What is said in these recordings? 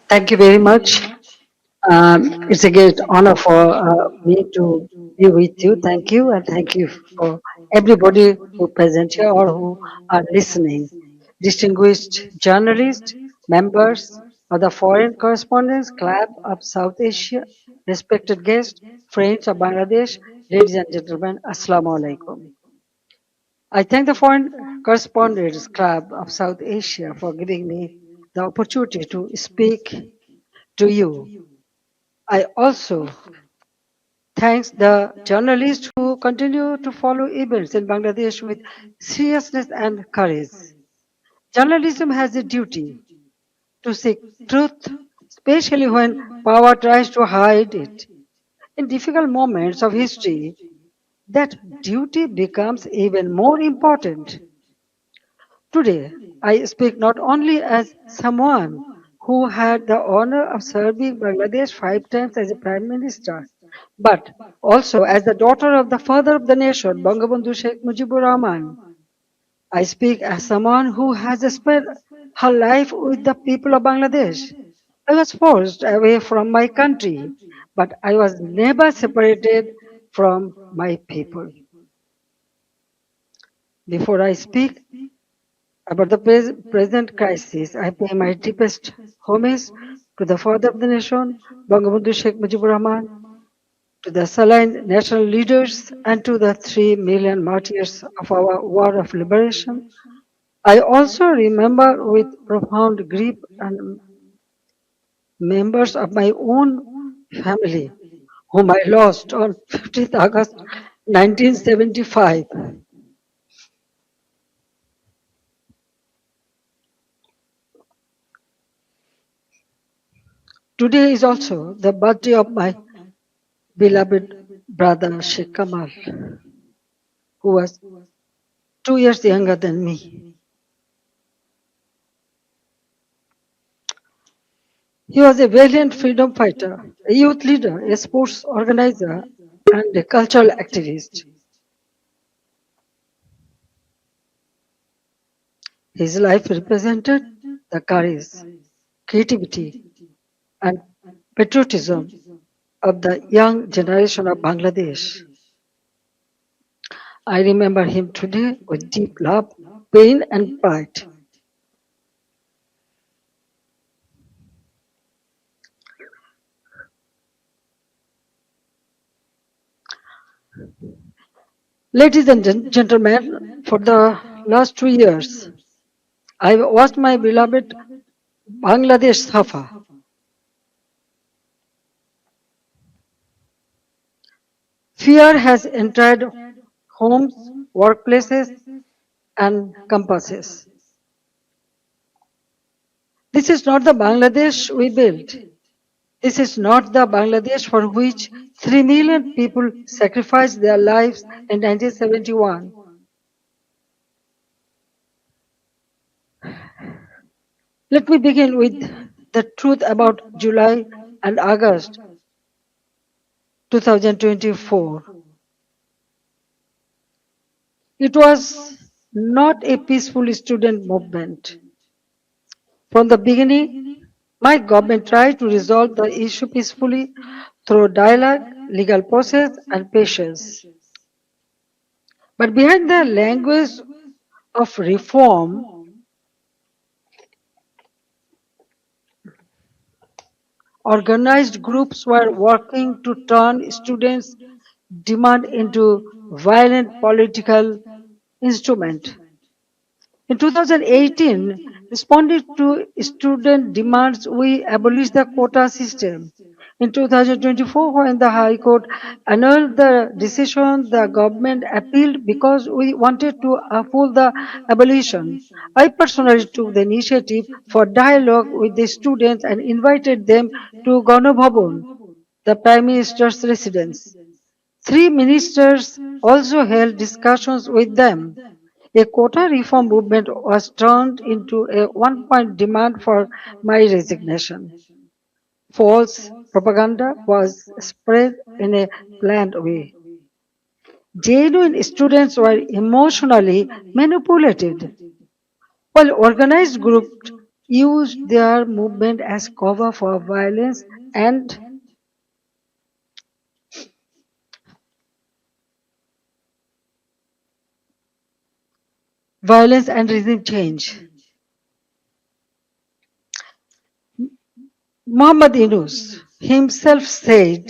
Thank you very much. It's a great honor for me to be with you. Thank you, and thank you for everybody who present here or who are listening. Distinguished journalists, members of the Foreign Correspondents Club of South Asia, respected guests, friends of Bangladesh, ladies and gentlemen, Assalamu alaikum. I thank the Foreign Correspondents Club of South Asia for giving me the opportunity to speak to you. I also thank the journalists who continue to follow events in Bangladesh with seriousness and courage. Journalism has a duty to seek truth, especially when power tries to hide it. In difficult moments of history, that duty becomes even more important. Today, I speak not only as someone who had the honor of serving Bangladesh 5 times as a prime minister, but also as the daughter of the father of the nation, Bangabandhu Sheikh Mujibur Rahman. I speak as someone who has spent her life with the people of Bangladesh. I was forced away from my country, but I was never separated from my people. Before I speak about the present crisis, I pay my deepest homage to the father of the nation, Bangabandhu Sheikh Mujibur Rahman, to the Saline national leaders, and to the 3 million martyrs of our war of liberation. I also remember with profound grief and members of my own family, whom I lost on 15th August 1975. Today is also the birthday of my beloved brother Sheikh Kamal, who was 2 years younger than me. He was a valiant freedom fighter, a youth leader, a sports organizer, and a cultural activist. His life represented the courage, creativity, and patriotism of the young generation of Bangladesh. I remember him today with deep love, pain, and pride. Ladies and gentlemen, for the last 2 years, I watched my beloved Bangladesh suffer. Fear has entered homes, workplaces, and campuses. This is not the Bangladesh we built. This is not the Bangladesh for which 3 million people sacrificed their lives in 1971. Let me begin with the truth about July and August 2024. It was not a peaceful student movement. From the beginning, my government tried to resolve the issue peacefully through dialogue, legal process, and patience. But behind the language of reform, organized groups were working to turn students' demand into violent political instrument. In 2018, responding to student demands, we abolished the quota system. In 2024, when the High Court annulled the decision, the government appealed because we wanted to uphold the abolition. I personally took the initiative for dialogue with the students and invited them to Ganabhavan, the Prime Minister's residence. 3 ministers also held discussions with them. A quota reform movement was turned into a one-point demand for my resignation. False propaganda was spread in a planned way. Genuine students were emotionally manipulated, while organized groups used their movement as cover for violence and regime change. Muhammad Yunus himself said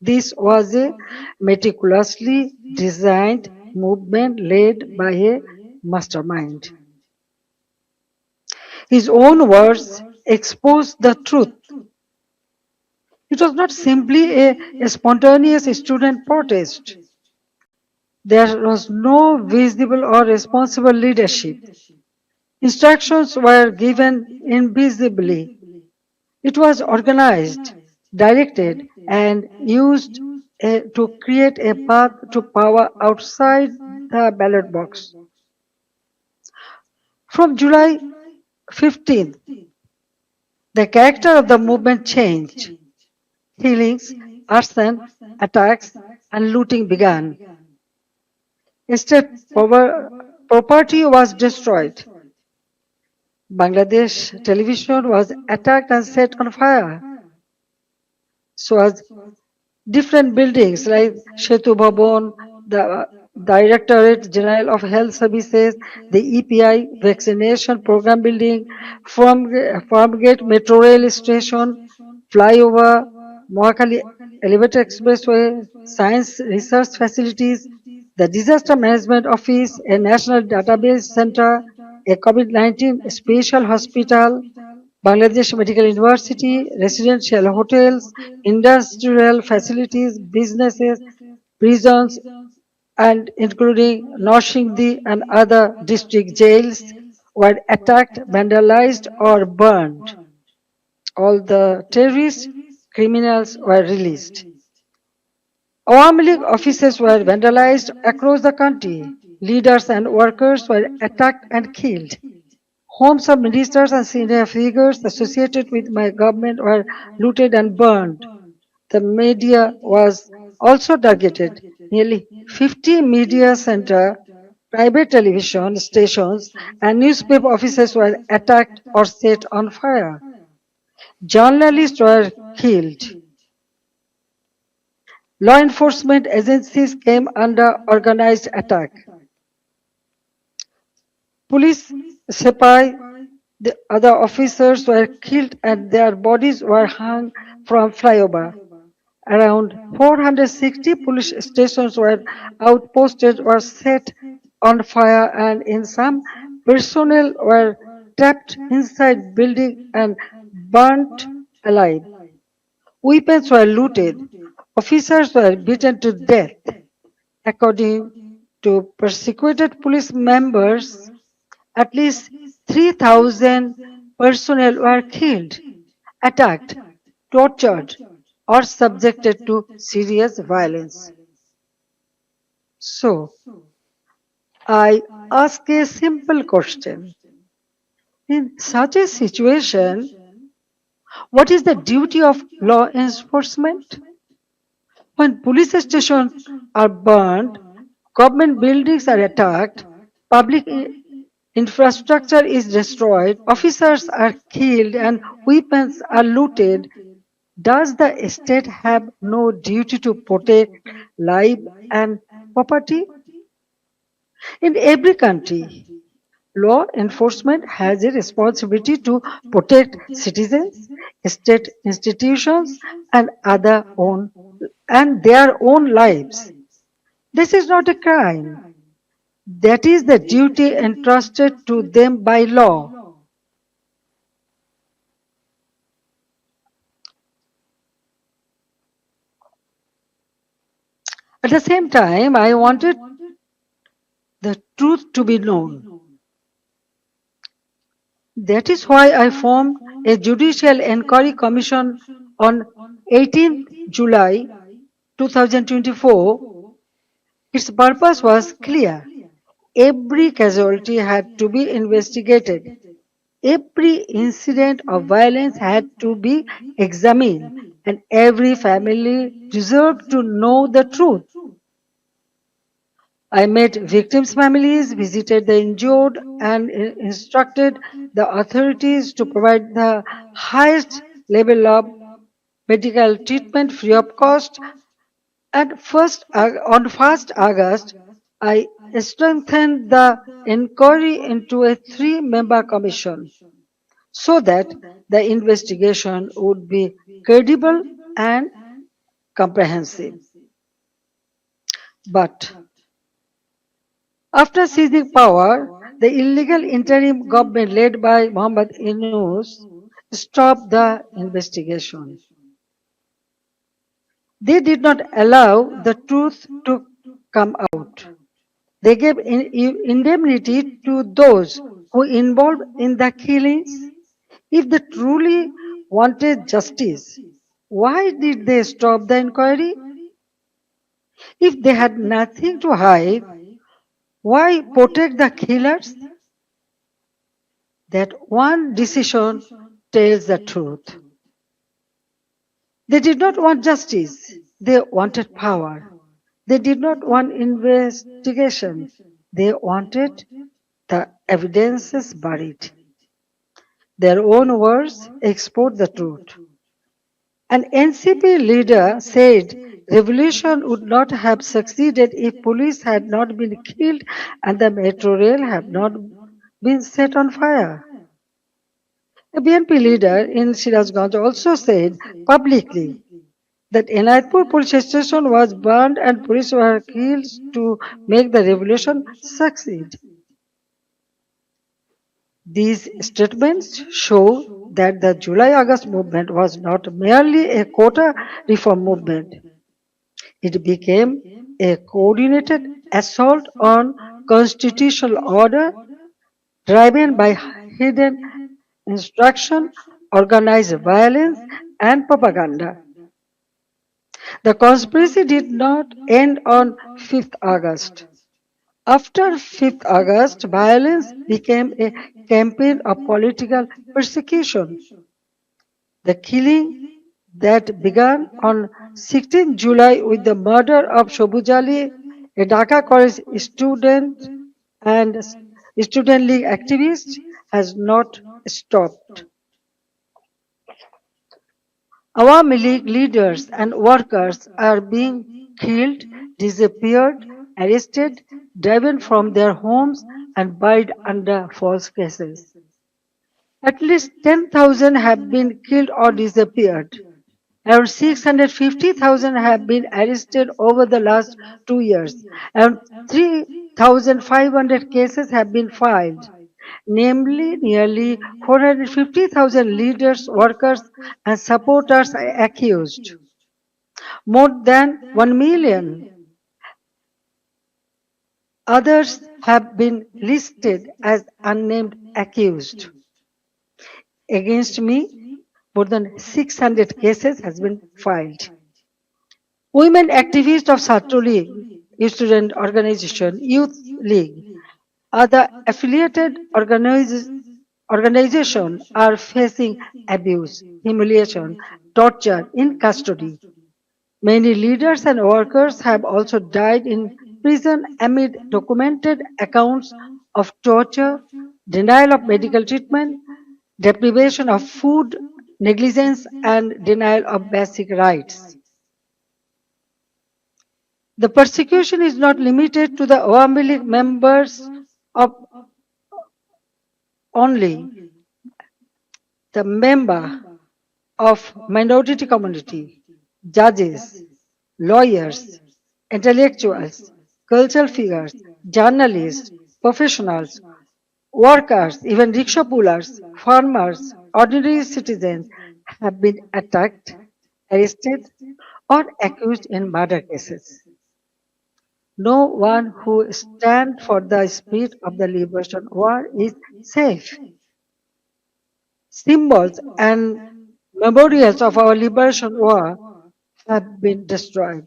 this was a meticulously designed movement led by a mastermind. His own words expose the truth. It was not simply a spontaneous student protest. There was no visible or responsible leadership. Instructions were given invisibly. It was organized, directed, and used to create a path to power outside the ballot box. From July 15th, the character of the movement changed. Killings, arson, attacks, and looting began. State property was destroyed. Bangladesh television was attacked and set on fire. So was different buildings like Shetu Bhavan, the Directorate General of Health Services, the EPI vaccination program building, Farmgate Metro Rail Station, flyover, Mohakali Elevator Expressway, science research facilities, the Disaster Management Office, a national database center, a COVID-19 special hospital, Bangladesh Medical University, residential hotels, industrial facilities, businesses, prisons, and including Noshingdi and other district jails were attacked, vandalized, or burned. All the terrorist criminals were released. Awami League offices were vandalized across the country. Leaders and workers were attacked and killed. Homes of ministers and senior figures associated with my government were looted and burned. The media was also targeted. Nearly 50 media center, private television stations, and newspaper offices were attacked or set on fire. Journalists were killed. Law enforcement agencies came under organized attack. Police, sepai, the other officers were killed and their bodies were hung from flyover. Around 460 police stations were outposted or set on fire and in some personnel were trapped inside building and burnt alive. Weapons were looted. Officers were beaten to death. According to persecuted police members, at least 3,000 personnel were killed, attacked, tortured, or subjected to serious violence. So, I ask a simple question. In such a situation, what is the duty of law enforcement? When police stations are burned, government buildings are attacked, public infrastructure is destroyed, officers are killed, and weapons are looted, does the state have no duty to protect life and property? In every country, law enforcement has a responsibility to protect citizens, state institutions, and their own lives. This is not a crime. That is the duty entrusted to them by law. At the same time, I wanted the truth to be known. That is why I formed a Judicial Inquiry Commission on 18th July 2024. Its purpose was clear. Every casualty had to be investigated. Every incident of violence had to be examined, and every family deserved to know the truth. I met victims' families, visited the injured, and instructed the authorities to provide the highest level of medical treatment free of cost. And on 1st August, I strengthened the inquiry into a three-member commission so that the investigation would be credible and comprehensive. But after seizing power, the illegal interim government led by Mohammad Yunus stopped the investigation. They did not allow the truth to come out. They gave indemnity to those who involved in the killings. If they truly wanted justice, why did they stop the inquiry? If they had nothing to hide, why protect the killers? That one decision tells the truth. They did not want justice, they wanted power. They did not want investigation, they wanted the evidences buried. Their own words export the truth. An NCP leader said revolution would not have succeeded if police had not been killed and the metro rail had not been set on fire. A BNP leader in Shirazganj also said publicly that Enayatpur police station was burned and police were killed to make the revolution succeed. These statements show that the July-August movement was not merely a quota reform movement. It became a coordinated assault on constitutional order driven by hidden instruction, organized violence, and propaganda. The conspiracy did not end on 5th August. After 5th August, violence became a campaign of political persecution. The killing that began on 16 July with the murder of Shobuz Ali, a Dhaka college student and student league activist, has not stopped. Awami League leaders and workers are being killed, disappeared, arrested, driven from their homes, and buried under false cases. At least 10,000 have been killed or disappeared. Around 650,000 have been arrested over the last 2 years, and 3,500 cases have been filed, namely nearly 450,000 leaders, workers, and supporters are accused. More than 1 million others have been listed as unnamed accused. Against me, more than 600 cases has been filed. Women activists of Satru League, student organization, youth league, other affiliated organizations are facing abuse, humiliation, torture in custody. Many leaders and workers have also died in prison amid documented accounts of torture, denial of medical treatment, deprivation of food, negligence, and denial of basic rights. The persecution is not limited to the Awami League members of only. The member of minority community, judges, lawyers, intellectuals, cultural figures, journalists, professionals, workers, even rickshaw pullers, farmers, ordinary citizens have been attacked, arrested, or accused in murder cases. No one who stands for the spirit of the liberation war is safe. Symbols and memorials of our liberation war have been destroyed.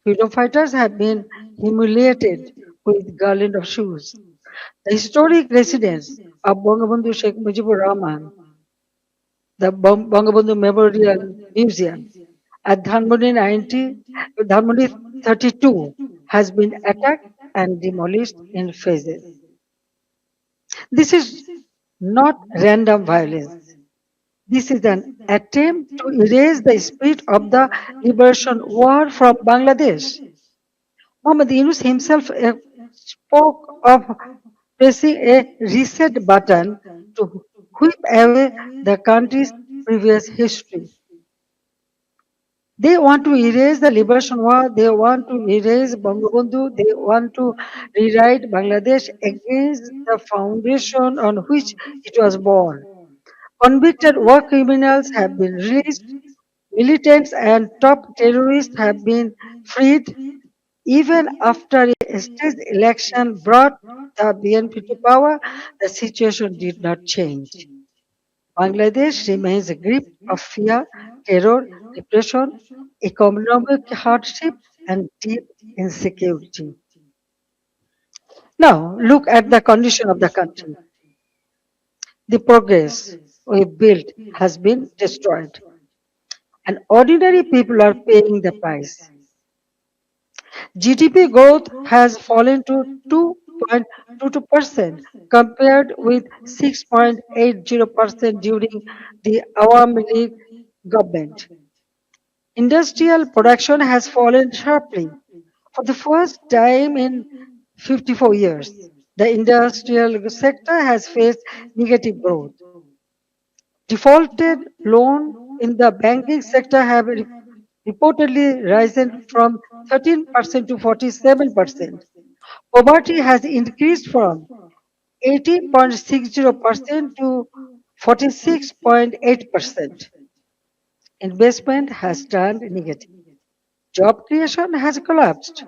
Freedom fighters have been humiliated with garland of shoes. The historic residence of Bangabandhu Sheikh Mujibur Rahman, the Bangabandhu Memorial Museum at Dhanmondi 32 has been attacked and demolished in phases. This is not random violence. This is an attempt to erase the spirit of the liberation war from Bangladesh. Muhammad Yunus himself spoke of pressing a reset button to whip away the country's previous history. They want to erase the liberation war, they want to erase Bangabandhu, they want to rewrite Bangladesh against the foundation on which it was born. Convicted war criminals have been released, militants and top terrorists have been freed. Even after a state election brought the BNP to power, the situation did not change. Bangladesh remains a grip of fear, terror, repression, economic hardship, and deep insecurity. Now, look at the condition of the country. The progress we built has been destroyed, and ordinary people are paying the price. GDP growth has fallen to 2.22% compared with 6.80% during the Awami League government. Industrial production has fallen sharply. For the first time in 54 years, the industrial sector has faced negative growth. Defaulted loan in the banking sector have reportedly risen from 13% to 47%. Poverty has increased from 18.60% to 46.8%. Investment has turned negative. Job creation has collapsed.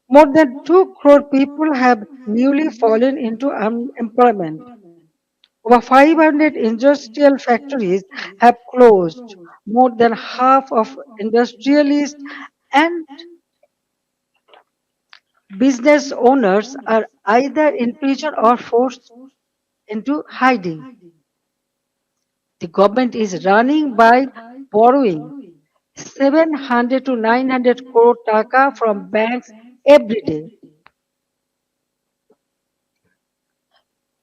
More than 2 crore people have newly fallen into unemployment. Over 500 industrial factories have closed. More than half of industrialists and business owners are either in prison or forced into hiding. The government is running by borrowing 700 to 900 crore taka from banks every day.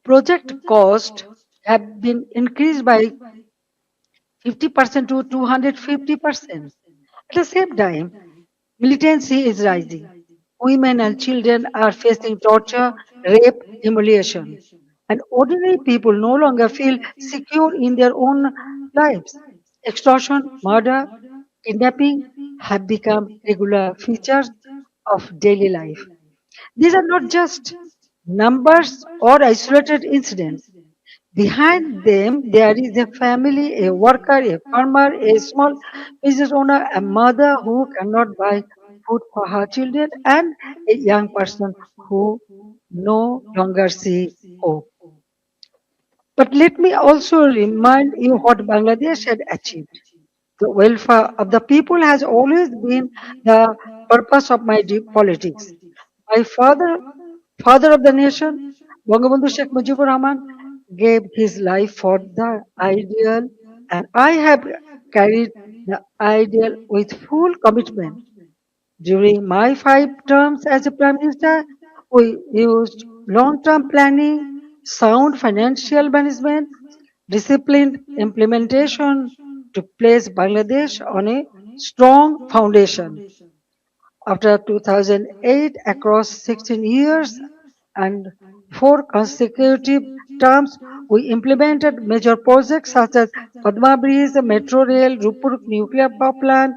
Project costs have been increased by 50% to 250%. At the same time, militancy is rising. Women and children are facing torture, rape, humiliation. And ordinary people no longer feel secure in their own lives. Extortion, murder, kidnapping have become regular features of daily life. These are not just numbers or isolated incidents. Behind them, there is a family, a worker, a farmer, a small business owner, a mother who cannot buy food for her children, and a young person who no longer see hope. But let me also remind you what Bangladesh had achieved. The welfare of the people has always been the purpose of my deep politics. My father of the nation, Bangabandhu Sheikh Mujibur Rahman, gave his life for the ideal, and I have carried the ideal with full commitment. During my 5 terms as a Prime Minister, we used long term planning, sound financial management, disciplined implementation to place Bangladesh on a strong foundation. After 2008, across 16 years and 4 consecutive terms, we implemented major projects such as Padma Bridge, Metro Rail, Rupur Nuclear Power Plant,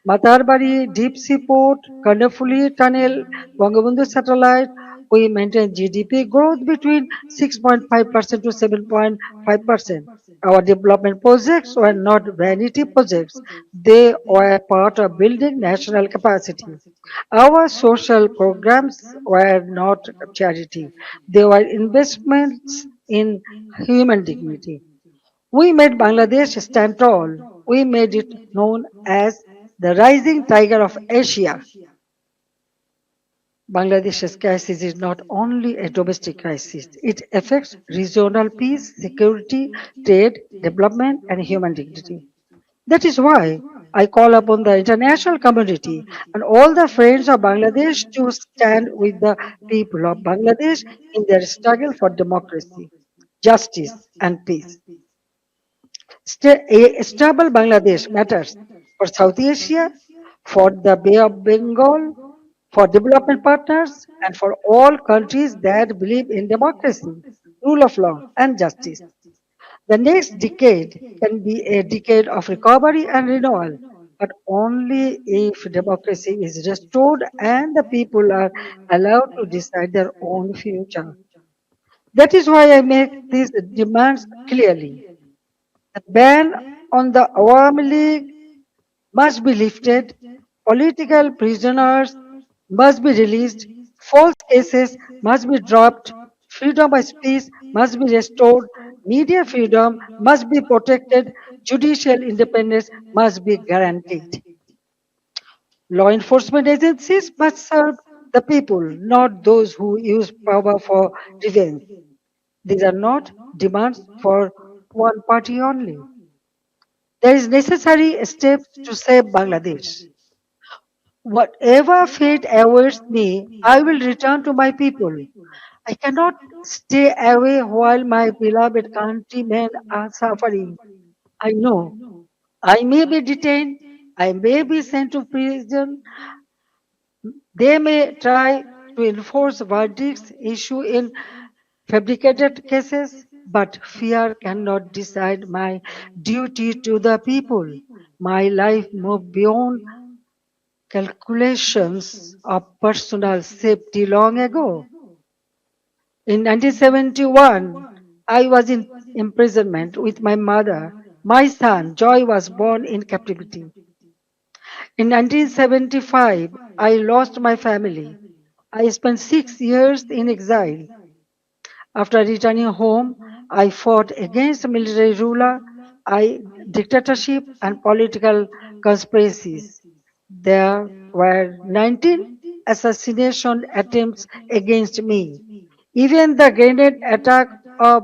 Matarbari Deep Sea Port, Kandapuli Tunnel, Bangabandhu Satellite. We maintained GDP growth between 6.5% to 7.5%. Our development projects were not vanity projects. They were part of building national capacity. Our social programs were not charity. They were investments in human dignity. We made Bangladesh stand tall. We made it known as the rising tiger of Asia. Bangladesh's crisis is not only a domestic crisis, it affects regional peace, security, trade, development, and human dignity. That is why I call upon the international community and all the friends of Bangladesh to stand with the people of Bangladesh in their struggle for democracy, justice, and peace. A stable Bangladesh matters for South Asia, for the Bay of Bengal, for development partners, and for all countries that believe in democracy, rule of law, and justice. The next decade can be a decade of recovery and renewal, but only if democracy is restored and the people are allowed to decide their own future. That is why I make these demands clearly. The ban on the Awami League must be lifted, political prisoners must be released, false cases must be dropped, freedom of speech must be restored, media freedom must be protected, judicial independence must be guaranteed. Law enforcement agencies must serve the people, not those who use power for revenge. These are not demands for one party only. There is necessary steps to save Bangladesh. Whatever fate awaits me, I will return to my people. I cannot stay away while my beloved countrymen are suffering. I know I may be detained, I may be sent to prison, they may try to enforce verdicts issued in fabricated cases, but fear cannot decide my duty to the people. My life moved beyond calculations of personal safety long ago. In 1971, I was in imprisonment with my mother. My son, Joy, was born in captivity. In 1975, I lost my family. I spent 6 years in exile. After returning home, I fought against military ruler, dictatorship, and political conspiracies. There were 19 assassination attempts against me. Even the grenade attack of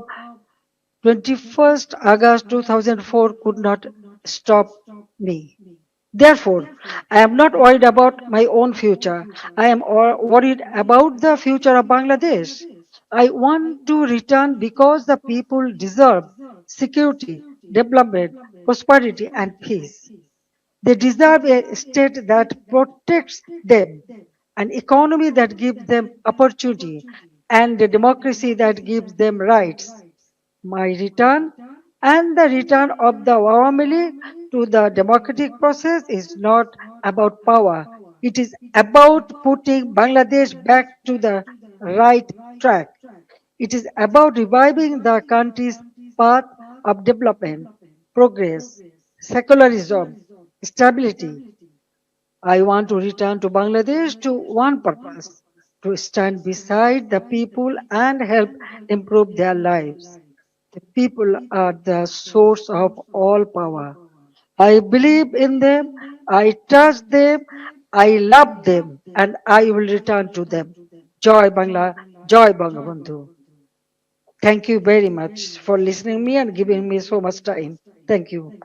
21st August 2004 could not stop me. Therefore, I am not worried about my own future. I am worried about the future of Bangladesh. I want to return because the people deserve security, development, prosperity, and peace. They deserve a state that protects them, an economy that gives them opportunity, and a democracy that gives them rights. My return and the return of the Awami League to the democratic process is not about power. It is about putting Bangladesh back to the right track. It is about reviving the country's path of development, progress, secularism, stability. I want to return to Bangladesh to one purpose, to stand beside the people and help improve their lives. The people are the source of all power. I believe in them, I trust them, I love them, and I will return to them. Joy Bangla, Joy Bangabandhu. Thank you very much for listening me and giving me so much time. Thank you.